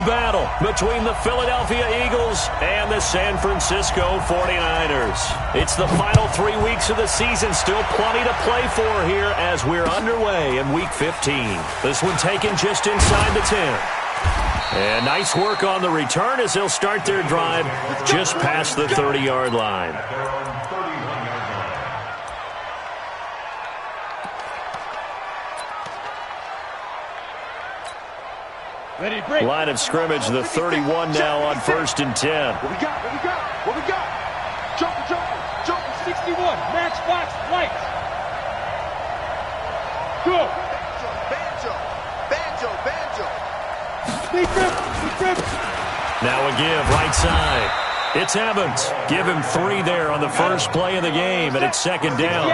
Battle between the Philadelphia Eagles and the San Francisco 49ers. It's the final 3 weeks of the season. Still plenty to play for here as we're underway in Week 15. This one taken just inside the 10. And nice work on the return as they'll start their drive just past the 30-yard line. Line of scrimmage, the 31 now on 1st and 10. What we got? Jumper, 61, matchbox, lights. Go. Banjo. Big rip. Now a give, right side. It's Evans. Give him 3 there on the first play of the game, and it's 2nd down.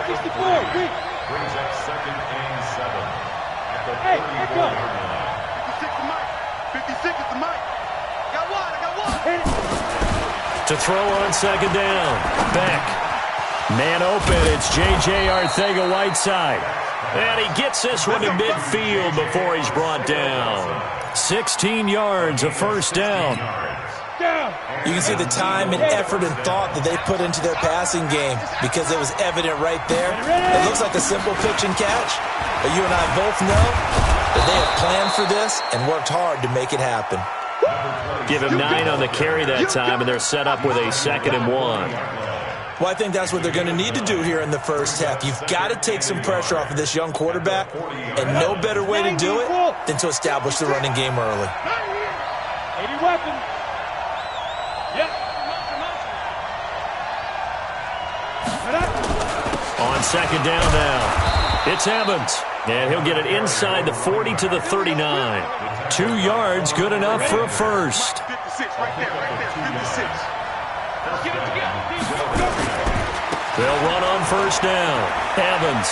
64, brings up 2nd and 7. Hey, let's go. 56 is the mic. I got one. To throw on 2nd down. Beck. Man open. It's J.J. Arcega-Whiteside. And he gets this one to midfield before he's brought down. 16 yards, a 1st down. You can see the time and effort and thought that they put into their passing game because it was evident right there. It looks like a simple pitch and catch, but you and I both know that they have planned for this and worked hard to make it happen. Give him 9 on the carry that time, and they're set up with a 2nd and 1. Well, I think that's what they're going to need to do here in the first half. You've got to take some pressure off of this young quarterback, and no better way to do it than to establish the running game early. 80 weapons. On 2nd down now, it's Evans, and he'll get it inside the 40 to the 39. 2 yards, good enough for a first. 56, right there, 56. Let's get it together. They'll run on 1st down. Evans.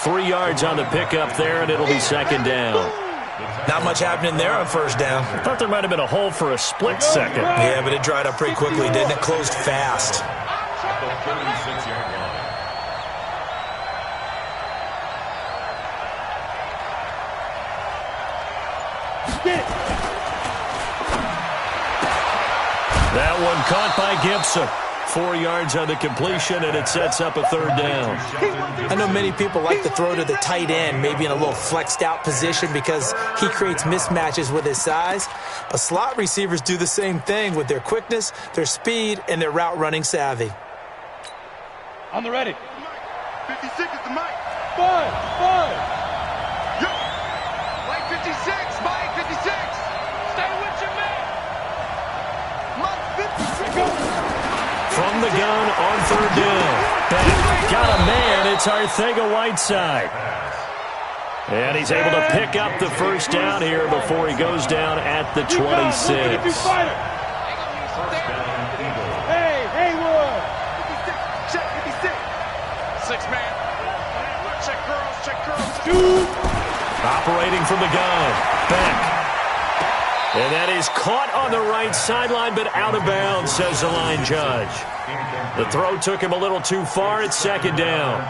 3 yards on the pickup there, and it'll be 2nd down. Not much happening there on 1st down. Thought there might have been a hole for a split second. Yeah, but it dried up pretty quickly, didn't it? Closed fast. That one caught by Gibson. 4 yards on the completion, and it sets up a 3rd down. I know many people like to throw to the tight end, maybe in a little flexed out position because he creates mismatches with his size. But slot receivers do the same thing with their quickness, their speed, and their route running savvy. On the ready. 56 is the mic. 5. Yo. Mike 56. Mike 56. Stay with your man. Mike 56. Go. From the gun on 3rd down. Back. Got a man. It's Arcega-Whiteside. And he's able to pick up the 1st down here before he goes down at the 26. Hey, Haywood. 56. Check 56. 6-man. Check girls. Operating from the gun. Back. And that is caught on the right sideline, but out of bounds, says the line judge. The throw took him a little too far. It's 2nd down.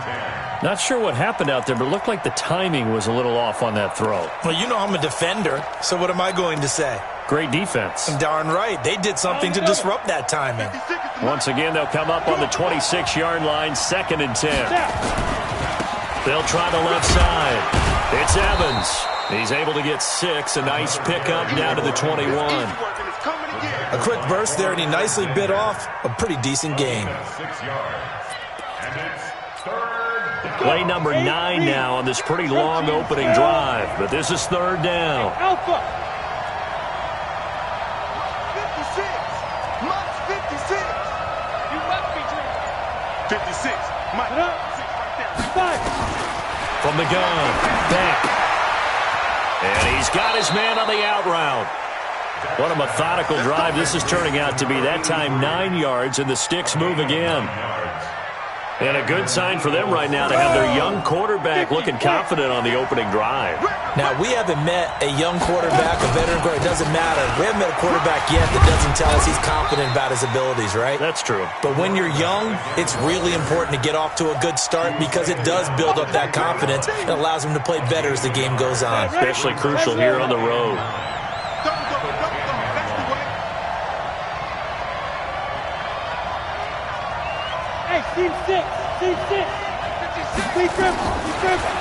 Not sure what happened out there, but it looked like the timing was a little off on that throw. Well, you know I'm a defender, so what am I going to say? Great defense. Darn right. They did something to disrupt that timing. Once again, they'll come up on the 26-yard line, 2nd and 10. They'll try the left side. It's Evans. He's able to get 6. A nice pickup down to the 21. A quick burst there, and he nicely bit off a pretty decent gain. Play number 9 now on this pretty long opening drive, but this is 3rd down. Alpha. 56. You must be dreaming. 56. Mike. 5. From the gun. Back. And he's got his man on the out route. What a methodical drive this is turning out to be. That time 9 yards, and the sticks move again. And a good sign for them right now to have their young quarterback looking confident on the opening drive. Now, we haven't met a young quarterback, a veteran quarterback. It doesn't matter. We haven't met a quarterback yet that doesn't tell us he's confident about his abilities, right? That's true. But when you're young, it's really important to get off to a good start because it does build up that confidence and allows him to play better as the game goes on. Especially crucial here on the road. Team 6.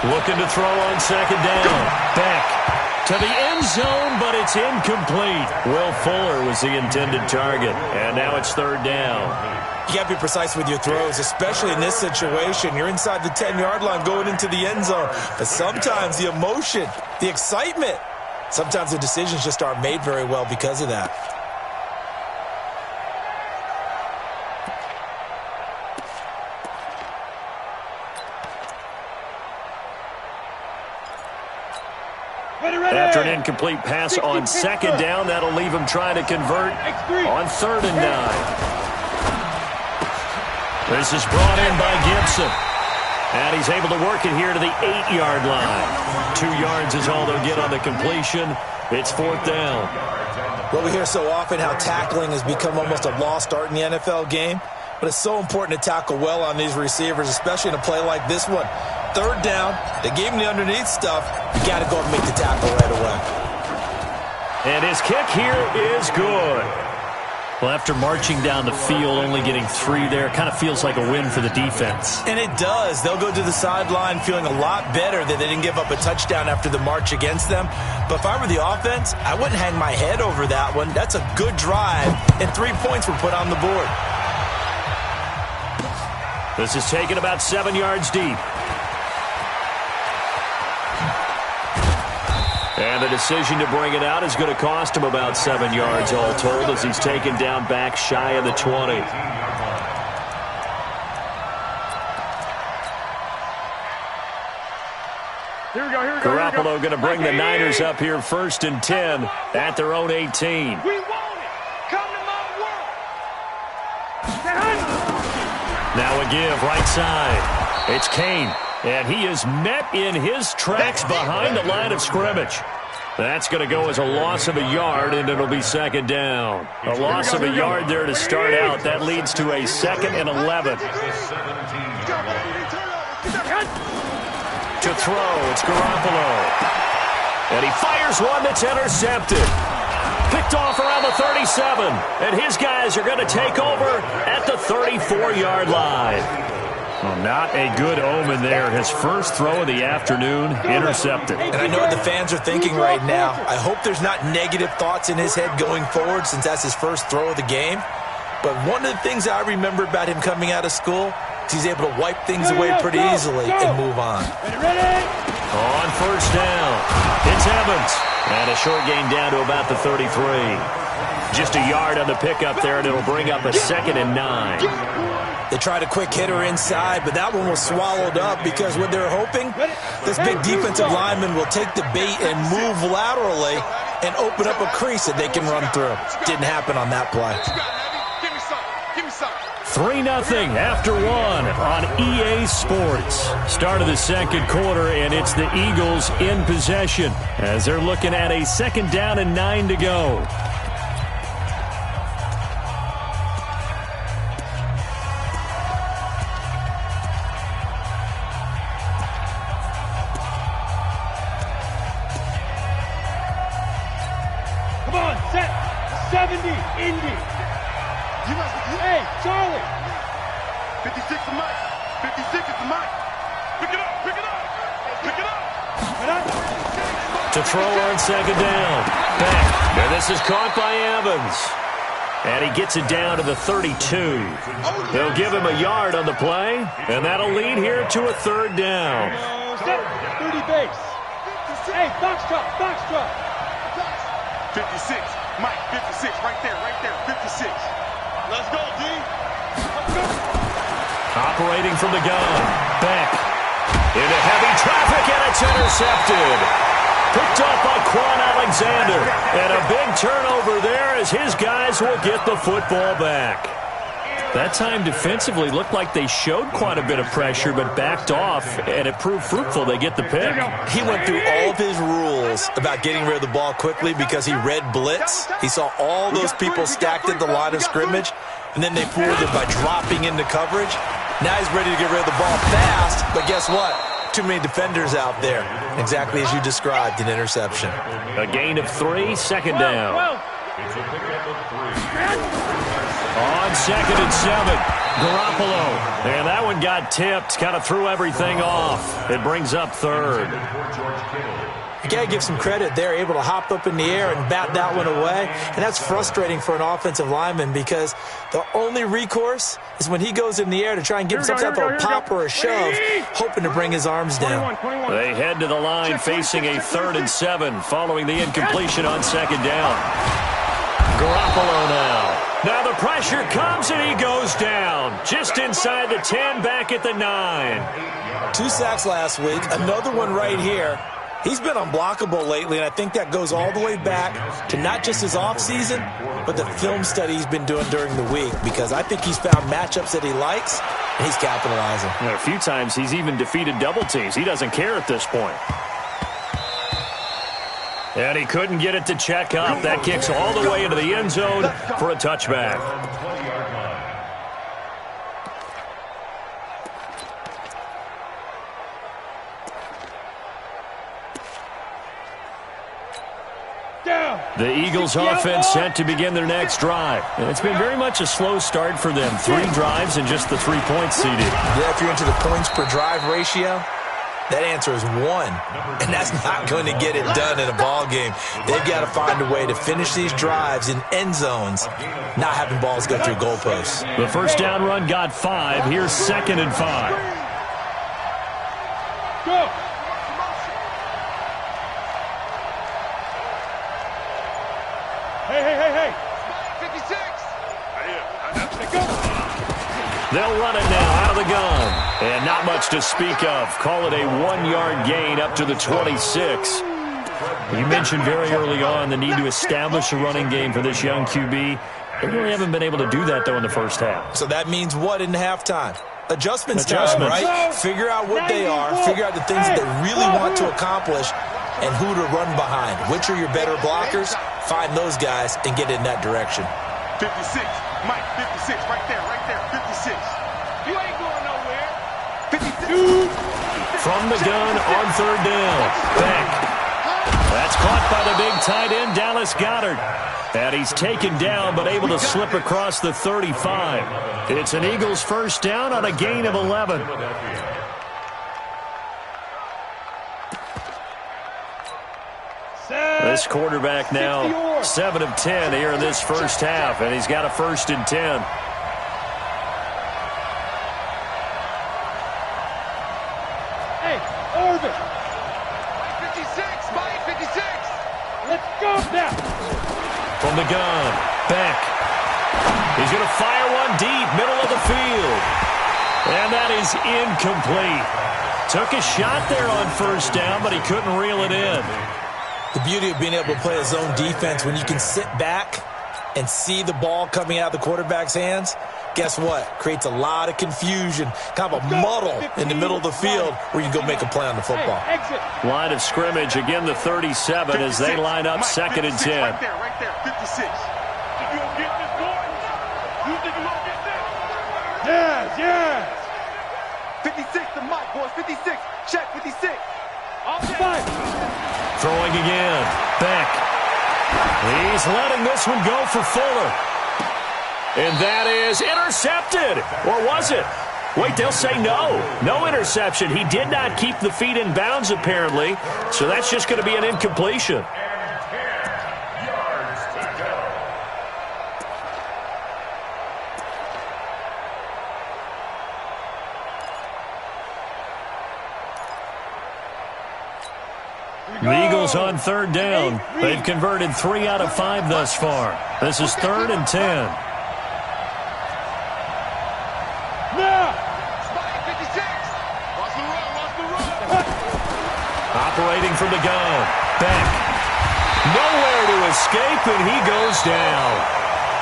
Looking to throw on second down. Back to the end zone, but it's incomplete. Will Fuller was the intended target, and now it's third down. You got to be precise with your throws, especially in this situation. You're inside the 10-yard line going into the end zone. But sometimes the emotion, the excitement, sometimes the decisions just aren't made very well because of that. After an incomplete pass on second down, that'll leave him trying to convert on 3rd and 9. This is brought in by Gibson. And he's able to work it here to the 8-yard line. 2 yards is all they'll get on the completion. It's 4th down. Well, we hear so often how tackling has become almost a lost art in the NFL game. But it's so important to tackle well on these receivers, especially in a play like this one. 3rd down, they gave him the underneath stuff. You got to go and make the tackle right away. And his kick here is good. Well, after marching down the field, only getting 3 there, kind of feels like a win for the defense. And it does. They'll go to the sideline feeling a lot better that they didn't give up a touchdown after the march against them. But if I were the offense, I wouldn't hang my head over that one. That's a good drive, and 3 points were put on the board. This is taken about 7 yards deep. And the decision to bring it out is going to cost him about 7 yards all told as he's taken down back shy of the 20. Here we go. Garoppolo going to bring the Niners up here 1st and 10 at their own 18. We want it. Come to my world. Now a give right side. It's Kane, and he is met in his tracks behind the line of scrimmage. That's going to go as a loss of a yard, and it'll be 2nd down. A loss of a yard there to start out. That leads to a 2nd and 11. To throw, it's Garoppolo. And he fires one that's intercepted. Picked off around the 37, and his guys are going to take over at the 34-yard line. Well, not a good omen there. His first throw of the afternoon, intercepted. And I know what the fans are thinking right now. I hope there's not negative thoughts in his head going forward since that's his first throw of the game. But one of the things I remember about him coming out of school is he's able to wipe things away pretty easily and move on. On 1st down, it's Evans. And a short gain down to about the 33. Just a yard on the pickup there, and it'll bring up a 2nd and 9. They tried a quick hitter inside, but that one was swallowed up because what they're hoping, this big defensive lineman will take the bait and move laterally and open up a crease that they can run through. Didn't happen on that play. 3-0 after 1 on EA Sports. Start of the 2nd quarter, and it's the Eagles in possession as they're looking at a 2nd down and 9 to go. Come on, set 70, Indy. Hey, Charlie. 56 is Mike. 56 is Mike. Pick it up. To throw on 2nd down. Back. And this is caught by Evans. And he gets it down to the 32. They'll give him a yard on the play, and that'll lead here to a 3rd down. 30 base. Hey, box truck. 56. Mike, 56. Right there. 56. Let's go, D. Operating from the gun. Back. Into heavy traffic, and it's intercepted. Picked up by Quan Alexander. And a big turnover there as his guys will get the football back. That time defensively looked like they showed quite a bit of pressure but backed off, and it proved fruitful. They get the pick. He went through all of his rules about getting rid of the ball quickly because he read blitz. He saw all those people stacked at the line of scrimmage, and then they fooled him by dropping into coverage. Now he's ready to get rid of the ball fast, but guess what? Too many defenders out there. Exactly as you described, an interception. A gain of 3, second down. On 2nd and 7, Garoppolo. And that one got tipped, kind of threw everything off. It brings up 3rd. You got to give some credit. They're able to hop up in the air and bat that one away. And that's frustrating for an offensive lineman because the only recourse is when he goes in the air to try and get some type of pop or a shove, hoping to bring his arms down. They head to the line facing a 3rd and 7 following the incompletion on 2nd down. Garoppolo now. Now the pressure comes and he goes down. Just inside the 10, back at the 9. 2 sacks last week, another one right here. He's been unblockable lately, and I think that goes all the way back to not just his offseason, but the film study he's been doing during the week, because I think he's found matchups that he likes, and he's capitalizing. A few times he's even defeated double teams. He doesn't care at this point. And he couldn't get it to check up. That kicks all the way into the end zone for a touchback. The Eagles offense set to begin their next drive. And it's been very much a slow start for them. 3 drives and just the 3 points seeded. Yeah, if you're into the points per drive ratio, that answer is 1. And that's not going to get it done in a ball game. They've got to find a way to finish these drives in end zones, not having balls go through goalposts. The first down run got 5. Here's 2nd and 5. Go! Hey. 56. They'll run it now out of the gun. And not much to speak of. Call it a 1-yard gain up to the 26. You mentioned very early on the need to establish a running game for this young QB. They really haven't been able to do that, though, in the first half. So that means what in halftime? Adjustments time, right? Figure out what they are. Figure out the things that they really want to accomplish and who to run behind. Which are your better blockers? Find those guys and get in that direction. 56. Mike, 56. Right there. 56. You ain't going nowhere. 52. From the gun on 3rd down. Beck. That's caught by the big tight end, Dallas Goedert. And he's taken down but able to slip across the 35. It's an Eagles first down on a gain of 11. This quarterback now 7 of 10 here in this first half, and he's got a 1st and 10. Hey, Orvin. 56, Mike, 56. Let's go now. From the gun, Beck. He's going to fire one deep, middle of the field. And that is incomplete. Took a shot there on 1st down, but he couldn't reel it in. The beauty of being able to play a zone defense, when you can sit back and see the ball coming out of the quarterback's hands, guess what? Creates a lot of confusion, kind of a muddle in the middle of the field where you can go make a play on the football. Line of scrimmage, again the 37 as they line up 2nd and 10. Right there, 56. You gonna get this, boy? You think you're gonna get this? Yes. 56 to Mike, boys, 56. Check, 56. Offside. Throwing again. Beck. He's letting this one go for Fuller. And that is intercepted. Or was it? Wait, they'll say no. No interception. He did not keep the feet in bounds, apparently. So that's just going to be an incompletion. The Eagles on 3rd down. They've converted 3 out of 5 thus far. This is 3rd and 10. Now! Operating from the gun. Beck. Nowhere to escape, and he goes down.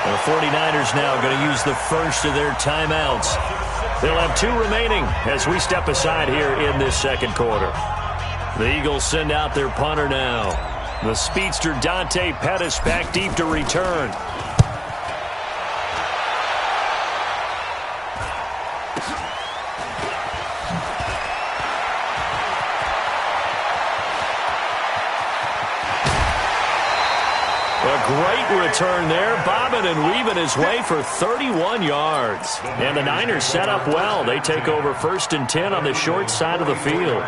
The 49ers now going to use the first of their timeouts. They'll have 2 remaining as we step aside here in this second quarter. The Eagles send out their punter now. The speedster Dante Pettis back deep to return. A great return there, bobbing and weaving his way for 31 yards. And the Niners set up well. They take over 1st and 10 on the short side of the field.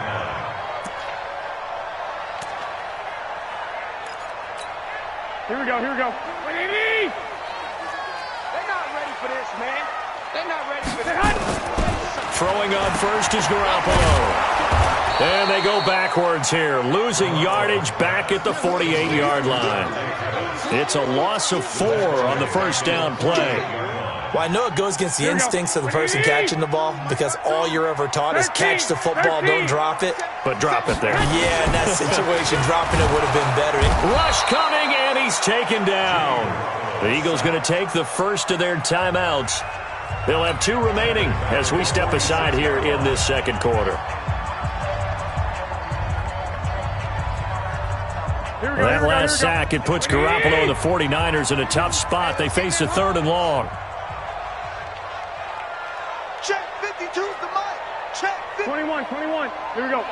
Here we go, here we go. They're not ready for this, man. They're not ready for this. Throwing on first is Garoppolo. And they go backwards here, losing yardage back at the 48-yard line. It's a loss of 4 on the first down play. Well, I know it goes against the instincts of the person catching the ball because all you're ever taught is catch the football, don't drop it. But drop it there. Yeah, in that situation, dropping it would have been better. Rush coming, and he's taken down. The Eagles going to take the first of their timeouts. They'll have 2 remaining as we step aside here in this second quarter. That last sack, it puts Garoppolo and the 49ers in a tough spot. They face a 3rd and long. Check 52's the mic. Check 21. Here we go. On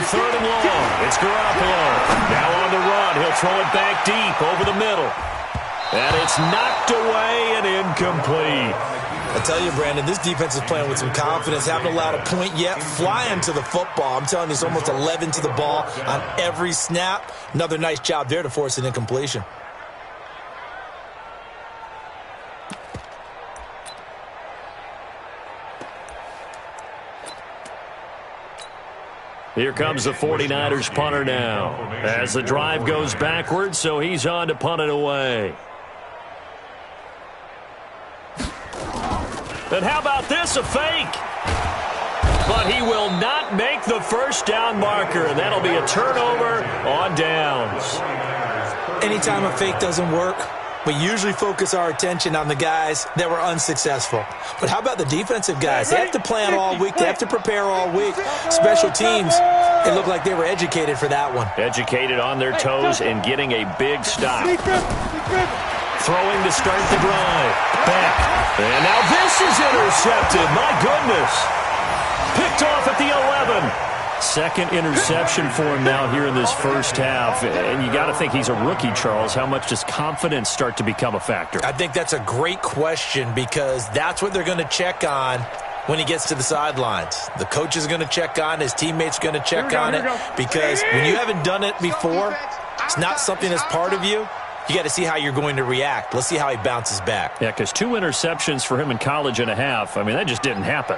3rd and long, it's Garoppolo. Now on the run. He'll throw it back deep over the middle. And it's knocked away and incomplete. I tell you, Brandon, this defense is playing with some confidence. Haven't allowed a point yet. Flying to the football. I'm telling you, it's almost 11 to the ball on every snap. Another nice job there to force an incompletion. Here comes the 49ers punter now. As the drive goes backwards, so he's on to punt it away. And how about this, a fake? But he will not make the first down marker, and that'll be a turnover on downs. Anytime a fake doesn't work, we usually focus our attention on the guys that were unsuccessful. But how about the defensive guys? They have to plan all week. They have to prepare all week. Special teams, it looked like they were educated for that one. Educated on their toes and getting a big stop. Throwing to start the drive. Back. And now this is intercepted. My goodness. Picked off at the 11. Second interception for him now here in this first half. And you got to think he's a rookie, Charles. How much does confidence start to become a factor? I think that's a great question because that's what they're going to check on when he gets to the sidelines. The coach is going to check on, his teammates are going to check on it because when you haven't done it before, it's not something that's part of you. You got to see how you're going to react. Let's see how he bounces back. Yeah, because 2 interceptions for him in college and a half. I mean, that just didn't happen.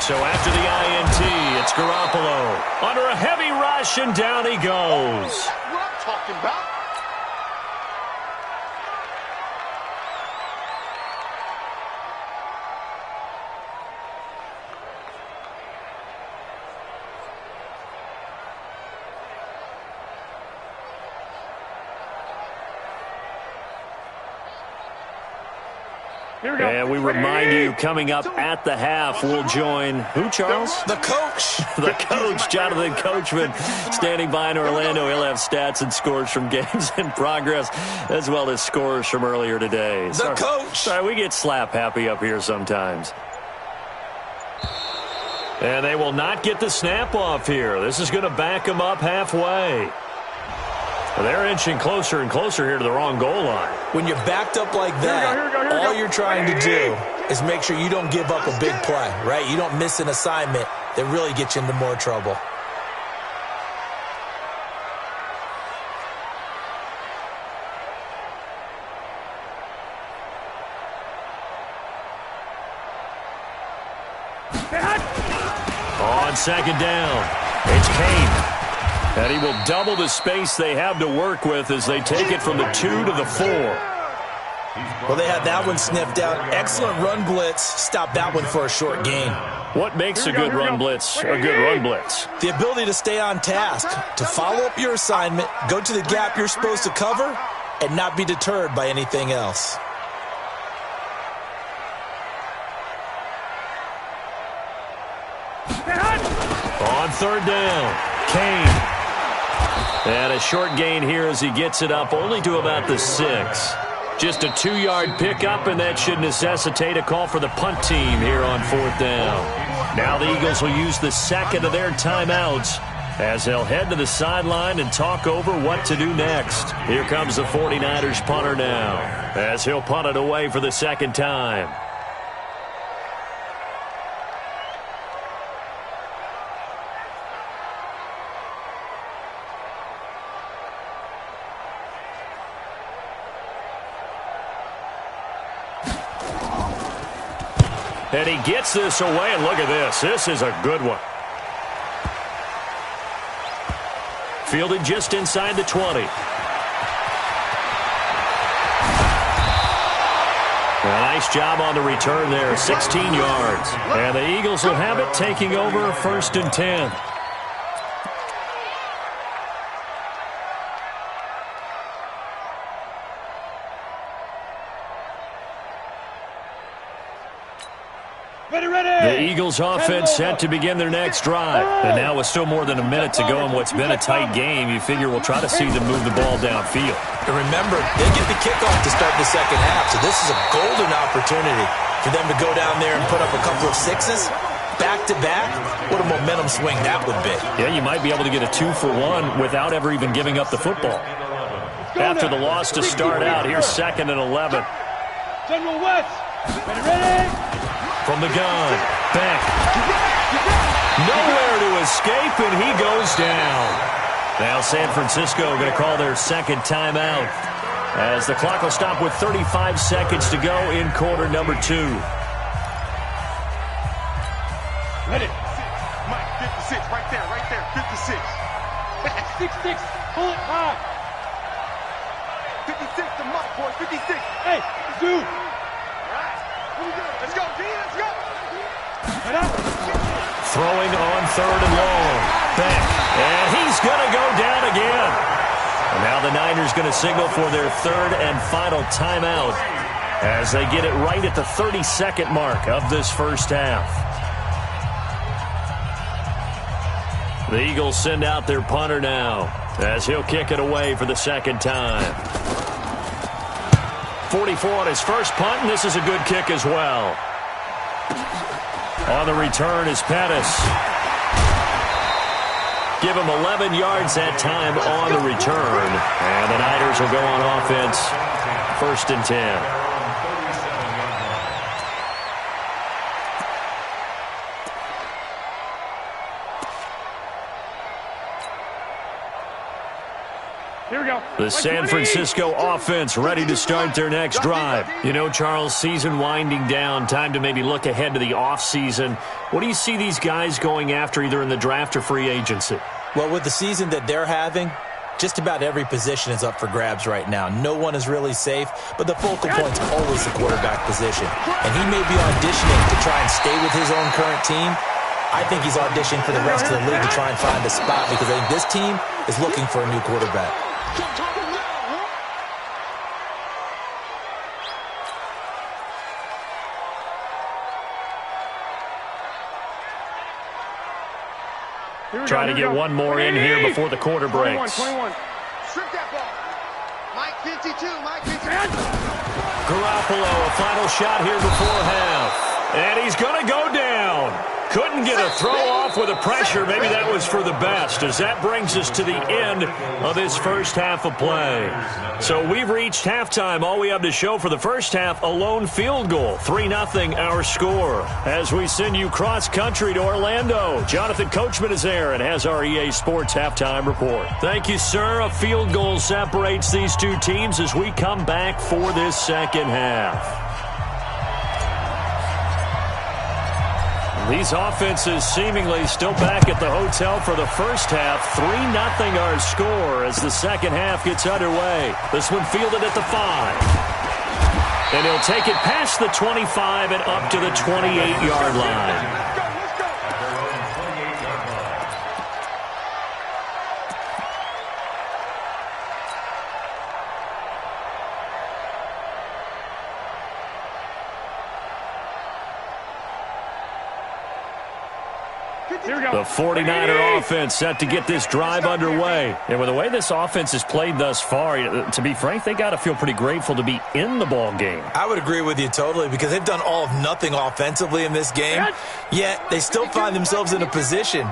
So after the INT, it's Garoppolo. Under a heavy rush, and down he goes. That's what I'm talking about. And we remind you, coming up at the half, we'll join who, Charles? The coach. The coach, Jonathan Coachman, standing by in Orlando. He'll have stats and scores from games in progress, as well as scores from earlier today. The coach. Sorry, we get slap happy up here sometimes. And they will not get the snap off here. This is going to back them up halfway. They're inching closer and closer here to the wrong goal line. When you're backed up like that, all you're trying to do is make sure you don't give up a big play, right? You don't miss an assignment that really gets you into more trouble. On second down, it's Kane. And he will double the space they have to work with as they take it from the 2 to the 4. Well, they had that one sniffed out. Excellent run blitz. Stop that one for a short gain. What makes a good run blitz a good run blitz? The ability to stay on task, to follow up your assignment, go to the gap you're supposed to cover, and not be deterred by anything else. On third down, Kane. And a short gain here as he gets it up only to about the 6. Just a 2-yard pickup, and that should necessitate a call for the punt team here on fourth down. Now the Eagles will use the second of their timeouts as they'll head to the sideline and talk over what to do next. Here comes the 49ers punter now as he'll punt it away for the second time. And he gets this away, and look at this. This is a good one. Fielded just inside the 20. A nice job on the return there, 16 yards. And the Eagles will have it, taking over 1st and 10. The Eagles offense set to begin their next drive. And now with still more than a minute to go in what's been a tight game, you figure we'll try to see them move the ball downfield. And remember, they get the kickoff to start the second half, so this is a golden opportunity for them to go down there and put up a couple of 6s. Back-to-back, what a momentum swing that would be. Yeah, you might be able to get a 2-for-1 without ever even giving up the football. After the loss to start out, here's 2nd and 11. General West, ready? From the gun, back. Nowhere to escape, and he goes down. Now San Francisco going to call their second timeout as the clock will stop with 35 seconds to go in quarter number 2. Ready. Mike, 56, right there, 56. 6-6, pull it high. 56 to Mike, boy, 56. Hey, dude. Let's go, D, let's go. Throwing on 3rd and long. Back. And he's going to go down again. And now the Niners going to signal for their 3rd and final timeout as they get it right at the 32nd mark of this first half. The Eagles send out their punter now as he'll kick it away for the second time. 44 on his first punt, and this is a good kick as well. On the return is Pettis. Give him 11 yards that time on the return. And the Niners will go on offense. 1st and 10. Here we go. The San Francisco offense ready to start their next drive. You know, Charles, season winding down, time to maybe look ahead to the offseason. What do you see these guys going after either in the draft or free agency? Well, with the season that they're having, just about every position is up for grabs right now. No one is really safe, but the focal point's always the quarterback position. And he may be auditioning to try and stay with his own current team. I think he's auditioning for the rest of the league to try and find a spot because I think this team is looking for a new quarterback. Trying to get one more in here before the quarter breaks. 21. Strip that ball. Mike 52, Mike 52. Garoppolo, a final shot here before half. And he's going to go down. Couldn't get a throw off with the pressure. Maybe that was for the best, as that brings us to the end of this first half of play. So we've reached halftime. All we have to show for the first half, a lone field goal. 3-0 our score. As we send you cross-country to Orlando, Jonathan Coachman is there and has our EA Sports halftime report. Thank you, sir. A field goal separates these two teams as we come back for this second half. These offenses seemingly still back at the hotel for the first half. 3-0 our score as the second half gets underway. This one fielded at the 5. And he'll take it past the 25 and up to the 28-yard line. The 49er offense set to get this drive underway. And with the way this offense has played thus far, to be frank, they got to feel pretty grateful to be in the ball game. I would agree with you totally because they've done all of nothing offensively in this game, yet they still find themselves in a position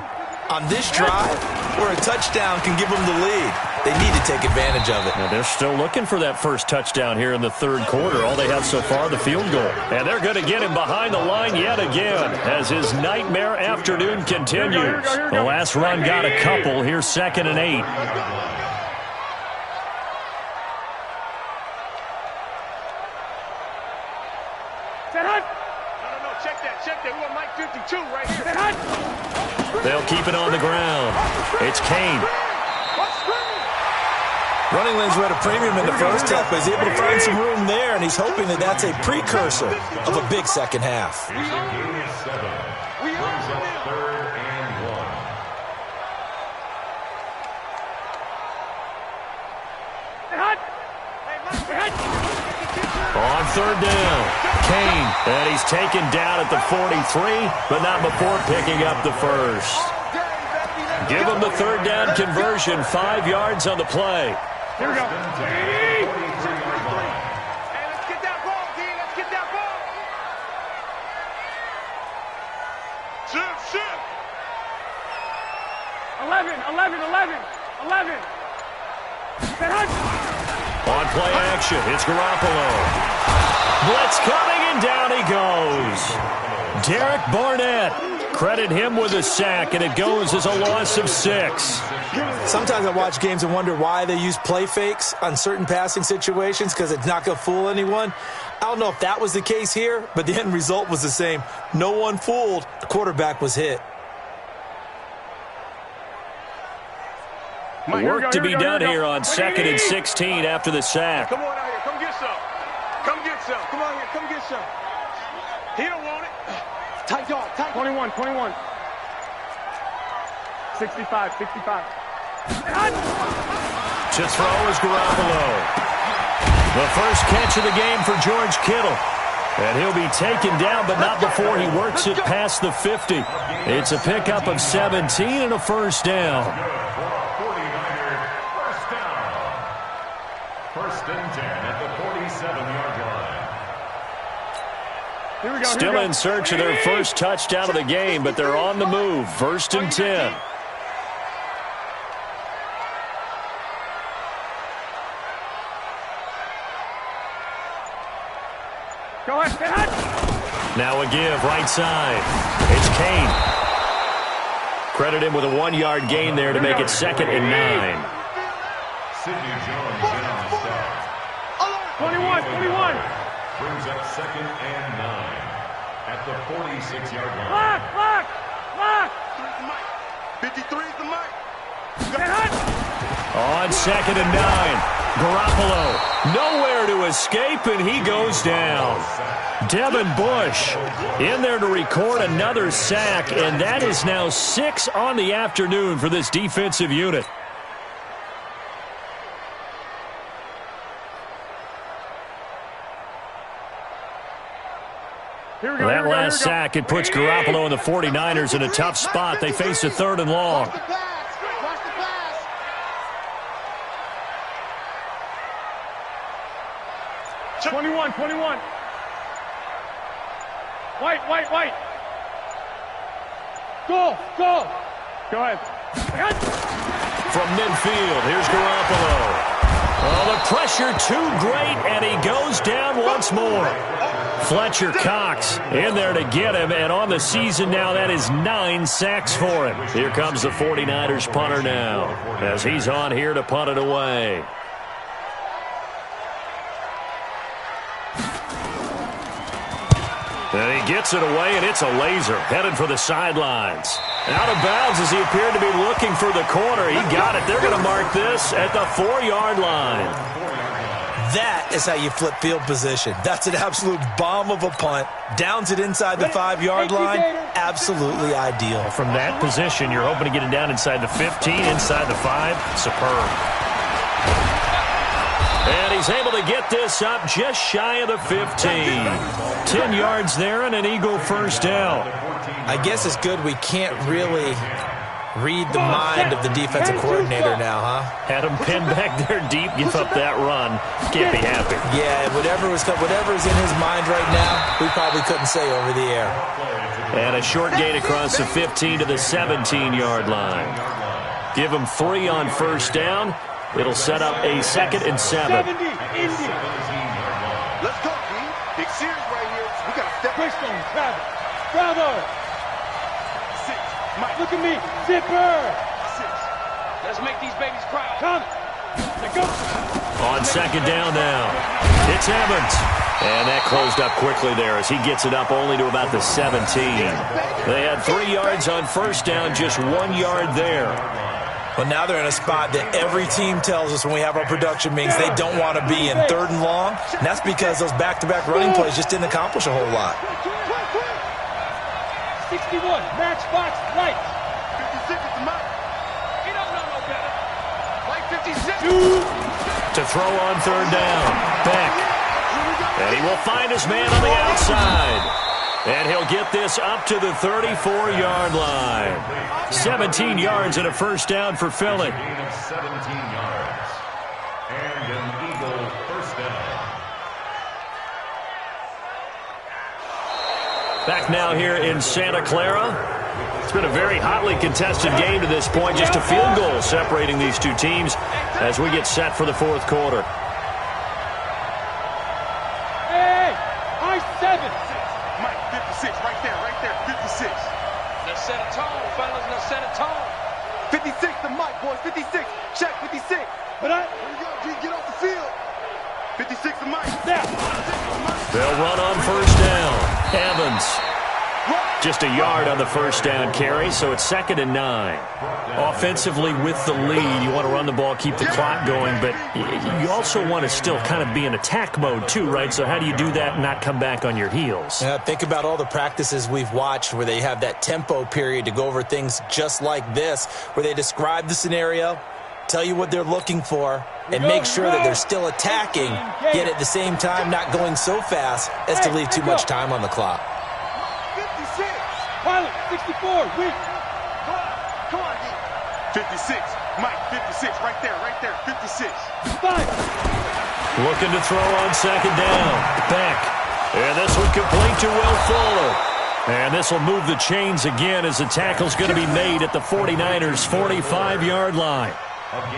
on this drive where a touchdown can give them the lead. They need to take advantage of it. Now they're still looking for that first touchdown here in the third quarter. All they have so far, the field goal. And they're going to get him behind the line yet again as his nightmare afternoon continues. The last run got a couple. Here's 2nd and 8. Check that. We want Mike 52 right here. They'll keep it on the ground. It's Kane. Running lanes were at a premium in the first half, but he's able to find some room there, and he's hoping that that's a precursor of a big second half. On 3rd down, Kane, and he's taken down at the 43, but not before picking up the first. Give him the 3rd down conversion, 5 yards on the play. Here we go. Hey, let's get that ball, D. Let's get that ball. Shift. 11. On play action, it's Garoppolo. Blitz coming, and down he goes. Derek Barnett. Credit him with a sack, and it goes as a loss of 6. Sometimes I watch games and wonder why they use play fakes on certain passing situations because it's not going to fool anyone. I don't know if that was the case here, but the end result was the same. No one fooled. The quarterback was hit. Work to be done here on 2nd and 16 after the sack. Come on out here. Come get some. Come on here. Come get some. He don't want it. Tight dog. 21. 65. To throw is Garoppolo. The first catch of the game for George Kittle. And he'll be taken down, but not before he works it past the 50. It's a pickup of 17 and a first down. 1st and 10 at the 47-yard line. Still in search of their first touchdown of the game, but they're on the move. 1st and 10. Go ahead. Now a give, right side. It's Kane. Credit him with a 1-yard gain there to make it 2nd and 9. Sidney Jones in on the start. 21. Brings up 2nd and 9 at the 46-yard line. Lock. 53 is the mic. On 2nd and 9, Garoppolo nowhere to escape, and he goes down. Devin Bush in there to record another sack, and that is now 6 on the afternoon for this defensive unit. That last sack, it puts Garoppolo and the 49ers in a tough spot. They face a 3rd and long. Watch the pass. Watch the pass. 21. White. Go. Go ahead. From midfield, here's Garoppolo. Oh, the pressure too great, and he goes down once more. Fletcher Cox in there to get him, and on the season now, that is 9 sacks for him. Here comes the 49ers punter now, as he's on here to punt it away. And he gets it away, and it's a laser, headed for the sidelines. Out of bounds as he appeared to be looking for the corner. He got it. They're going to mark this at the 4-yard line. That is how you flip field position. That's an absolute bomb of a punt. Downs it inside the 5-yard line. Absolutely ideal. From that position, you're hoping to get it down inside the 15, inside the 5. Superb. And he's able to get this up just shy of the 15. 10 yards there and an Eagle first down. I guess it's good we can't really read the mind of the defensive coordinator now, huh? Had him pinned back there deep, give up that run. Can't be happy. Yeah, whatever's in his mind right now, we probably couldn't say over the air. And a short gain across the 15 to the 17-yard line. Give him 3 on first down. It'll set up a 2nd and 7. Let's go, D. Big series right here. We got to step. Bristol, Travis. Bravo. 6. Mike. Look at me. Zipper. 6. Let's make these babies cry. Come. Let's go. On 2nd down now. It's Evans. And that closed up quickly there as he gets it up only to about the 17. They had 3 yards on first down, just 1 yard there. Well, now they're in a spot that every team tells us when we have our production meetings they don't want to be in, 3rd and long. And that's because those back-to-back running plays just didn't accomplish a whole lot. 61, matchbox, lights. 56 is the mark. He don't know no better. Mike 56. To throw on 3rd down. Beck. And he will find his man on the outside. And he'll get this up to the 34-yard line. 17 yards and a first down for Philly. 17 yards. And an Eagle first down. Back now here in Santa Clara. It's been a very hotly contested game to this point. Just a field goal separating these two teams as we get set for the 4th quarter. Hey, I 7. Mike 56, right there, 56. Let's set a tone, fellas. Let's set a tone. 56 to Mike, boys. 56. Check 56. But Here we go, G. Get off the field. 56 to Mike. Now. They'll run on first down. Evans. Just a yard on the first down carry, so it's 2nd and 9. Offensively with the lead, you want to run the ball, keep the clock going, but you also want to still kind of be in attack mode too, right? So how do you do that and not come back on your heels? Think about all the practices we've watched where they have that tempo period to go over things just like this, where they describe the scenario, tell you what they're looking for, and make sure that they're still attacking, yet at the same time not going so fast as to leave too much time on the clock. 56. Pilot, 64, weak. Come on, D. 56. Mike 56, right there, 56. 5. Looking to throw on 2nd down. Beck. And this one complete to Will Fuller. And this will move the chains again as the tackle's going to be made at the 49ers' 45-yard line.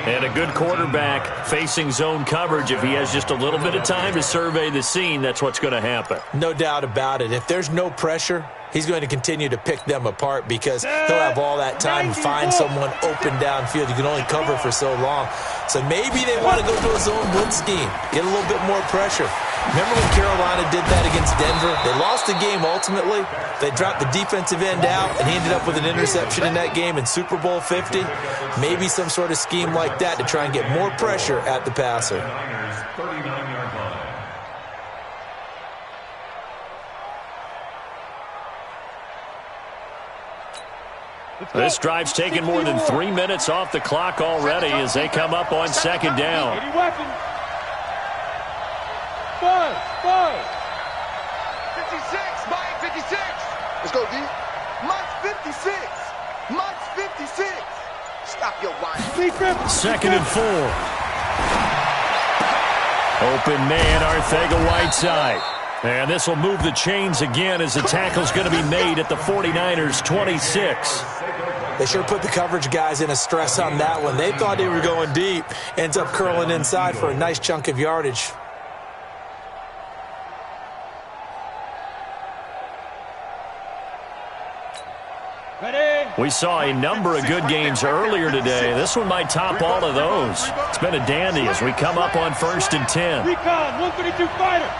And a good quarterback facing zone coverage. If he has just a little bit of time to survey the scene, that's what's going to happen. No doubt about it. If there's no pressure, he's going to continue to pick them apart because he'll have all that time to find someone open downfield. You can only cover for so long. So maybe they want to go to a zone blitz scheme, get a little bit more pressure. Remember when Carolina did that against Denver? They lost the game ultimately. They dropped the defensive end out, and he ended up with an interception in that game in Super Bowl 50. Maybe some sort of scheme like that to try and get more pressure at the passer. 39-yard line. This drive's taken more than 3 minutes off the clock already as they come up on 2nd down. 80 weapons. 5. 56. Mike 56. Let's go, D. Mike's 56. Mike's 56. Stop your whining. 2nd and 4. Open man, Arcega-Whiteside. And this will move the chains again as the tackle's going to be made at the 49ers' 26. They sure put the coverage guys in a stress on that one. They thought they were going deep. Ends up curling inside for a nice chunk of yardage. We saw a number of good games earlier today. This one might top all of those. It's been a dandy as we come up on 1st and 10. Recon, 132 fighter.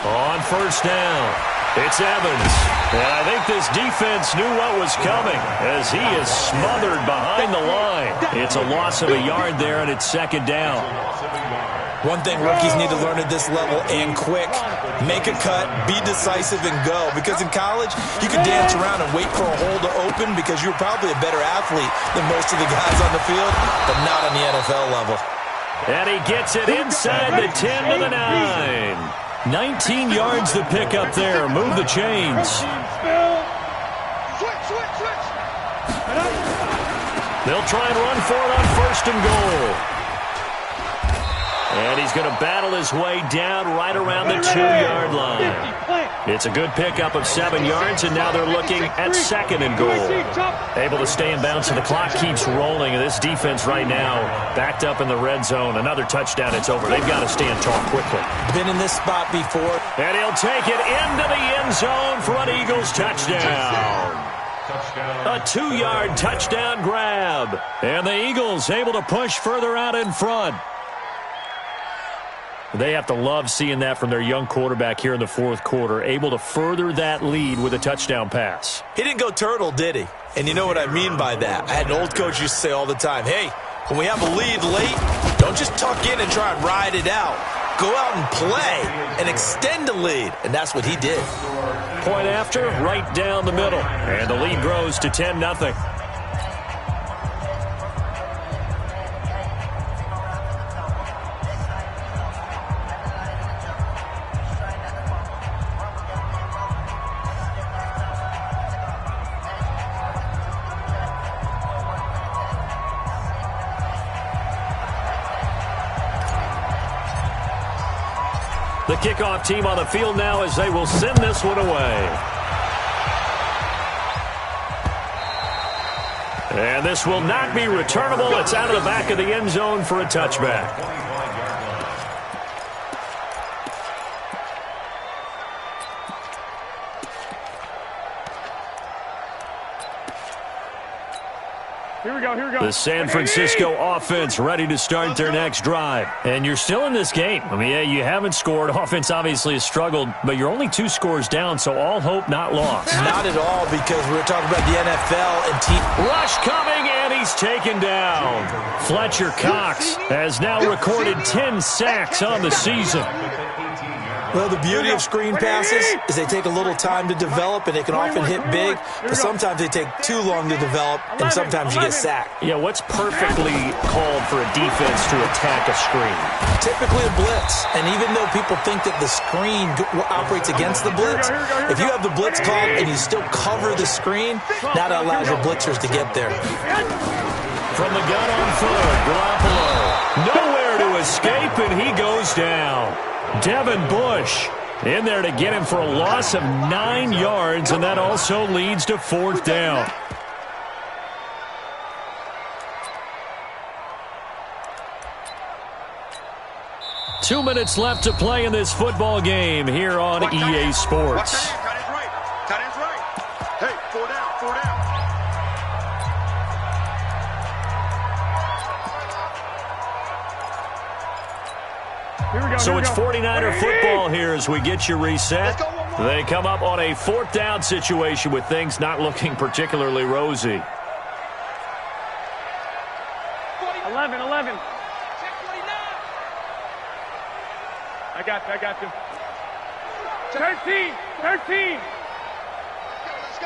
On first down. It's Evans. And I think this defense knew what was coming as he is smothered behind the line. It's a loss of a yard there, and it's second down. One thing rookies need to learn at this level, and quick, make a cut, be decisive, and go. Because in college, you can dance around and wait for a hole to open because you're probably a better athlete than most of the guys on the field, but not on the NFL level. And he gets it inside the 10 to the 9. 19 yards to pick up there. Move the chains. They'll try and run for it on first and goal. And he's going to battle his way down right around the 2-yard line. It's a good pickup of 7 yards, and now they're looking at second and goal. Able to stay in bounds, and the clock keeps rolling. And this defense right now backed up in the red zone. Another touchdown, it's over. They've got to stand tall quickly. Been in this spot before. And he'll take it into the end zone for an Eagles touchdown. A 2-yard touchdown grab. And the Eagles able to push further out in front. They have to love seeing that from their young quarterback here in the fourth quarter, able to further that lead with a touchdown pass. He didn't go turtle, did he? And you know what I mean by that. I had an old coach used to say all the time, hey, when we have a lead late, don't just tuck in and try and ride it out. Go out and play and extend the lead. And that's what he did. Point after, right down the middle. And the lead grows to 10-0. The kickoff team on the field now as they will send this one away. And this will not be returnable. It's out of the back of the end zone for a touchback. Here we go. The San Francisco offense ready to start their next drive. And you're still in this game. I mean, yeah, you haven't scored. Offense obviously has struggled, but you're only 2 scores down, so all hope not lost. Not at all, because we're talking about the NFL and team. Rush coming, and he's taken down. Fletcher Cox has now recorded 10 sacks on the season. Well, the beauty of screen passes is they take a little time to develop, and they can often hit big, but sometimes they take too long to develop, and sometimes you get sacked. Yeah, what's perfectly called for a defense to attack a screen? Typically a blitz, and even though people think that the screen operates against the blitz, if you have the blitz called and you still cover the screen, now that allows your blitzers to get there. From the gun on foot, Garoppolo nowhere to escape, and he goes down. Devin Bush in there to get him for a loss of 9 yards, and that also leads to fourth down. Two minutes left to play in this football game here on EA Sports. Tight end's right. Hey, 4 down. So it's 49er football here as we get you reset. They come up on a 4th down situation with things not looking particularly rosy. 11. I got you. 13.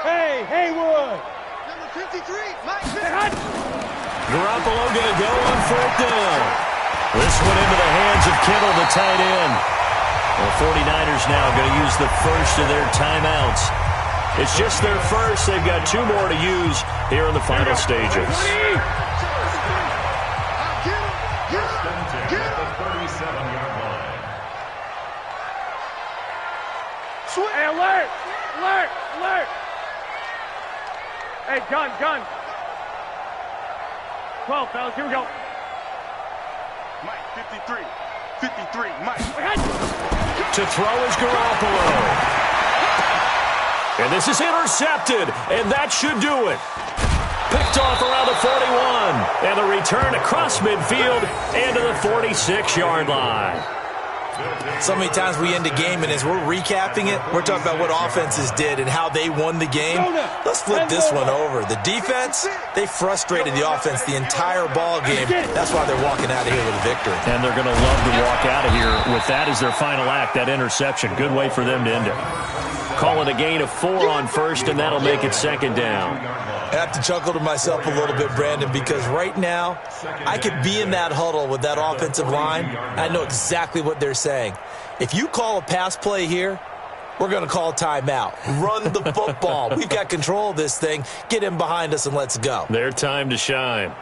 Hey, Haywood. Number 53, Mike. Garoppolo going to go on 4th down. This one into the hands of Kittle, the tight end. The 49ers now going to use the first of their timeouts. It's just their first. They've got 2 more to use here in the final stages. Get him. The 37-yard line. Hey, alert. Hey, gun. 12, fellas, here we go. Mike, 53, Mike. To throw is Garoppolo. And this is intercepted, and that should do it. Picked off around the 41, and the return across midfield and to the 46-yard line. So many times we end a game, and as we're recapping it, we're talking about what offenses did and how they won the game. Let's flip this one over. The defense, they frustrated the offense the entire ball game. That's why they're walking out of here with a victory. And they're going to love to walk out of here with that as their final act, that interception. Good way for them to end it. Call it a gain of 4 on first, and that'll make it second down. I have to chuckle to myself a little bit, Brandon, because right now I could be in that huddle with that offensive line. I know exactly what they're saying. If you call a pass play here, we're going to call timeout. Run the football. We've got control of this thing. Get him behind us and let's go. Their time to shine.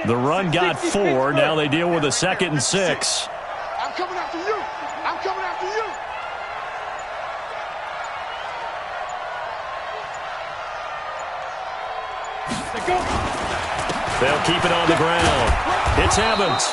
The run got 4. Now they deal with a 2nd and 6. I'm coming after you. I'm coming after you. They'll keep it on the ground. It's Evans.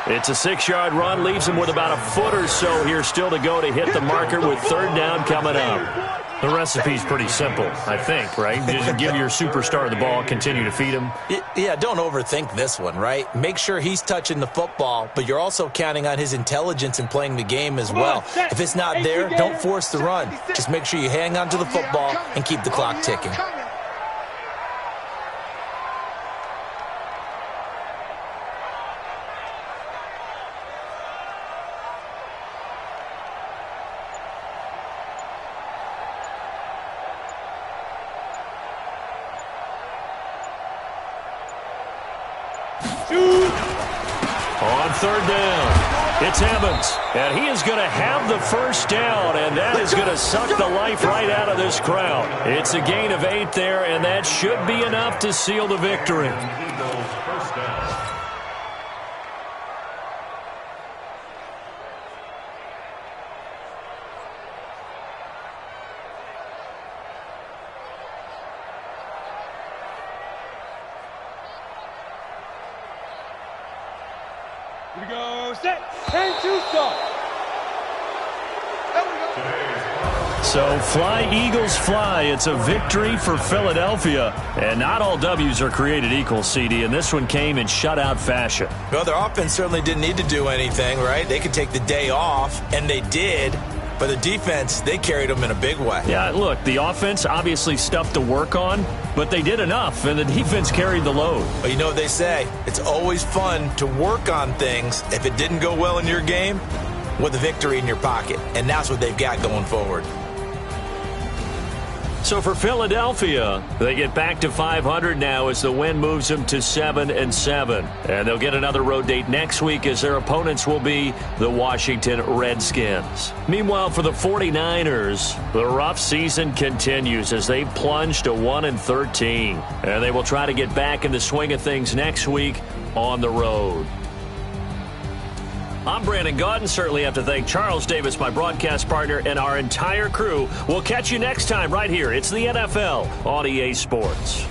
It's a 6-yard run. Leaves him with about a foot or so here still to go to hit the marker with 3rd down coming up. The recipe's pretty simple, I think, right? Just give your superstar the ball, continue to feed him. Yeah, don't overthink this one, right? Make sure he's touching the football, but you're also counting on his intelligence in playing the game as well. If it's not there, don't force the run. Just make sure you hang on to the football and keep the clock ticking. On 3rd down, it's Evans, and he is going to have the 1st down, and that is going to suck the life right out of this crowd. It's a gain of 8 there, and that should be enough to seal the victory. Eagles first down. Here we go, set, and 2 start. So fly, Eagles, fly. It's a victory for Philadelphia. And not all W's are created equal, CD, and this one came in shutout fashion. Well, their offense certainly didn't need to do anything, right? They could take the day off, and they did. But the defense, they carried them in a big way. Yeah, look, the offense, obviously stuff to work on, but they did enough, and the defense carried the load. But you know what they say? It's always fun to work on things if it didn't go well in your game with a victory in your pocket. And that's what they've got going forward. So for Philadelphia, they get back to 500 now as the win moves them to 7-7. And they'll get another road date next week as their opponents will be the Washington Redskins. Meanwhile, for the 49ers, the rough season continues as they plunge to 1-13. And they will try to get back in the swing of things next week on the road. I'm Brandon Gaudin. Certainly have to thank Charles Davis, my broadcast partner, and our entire crew. We'll catch you next time right here. It's the NFL on EA Sports.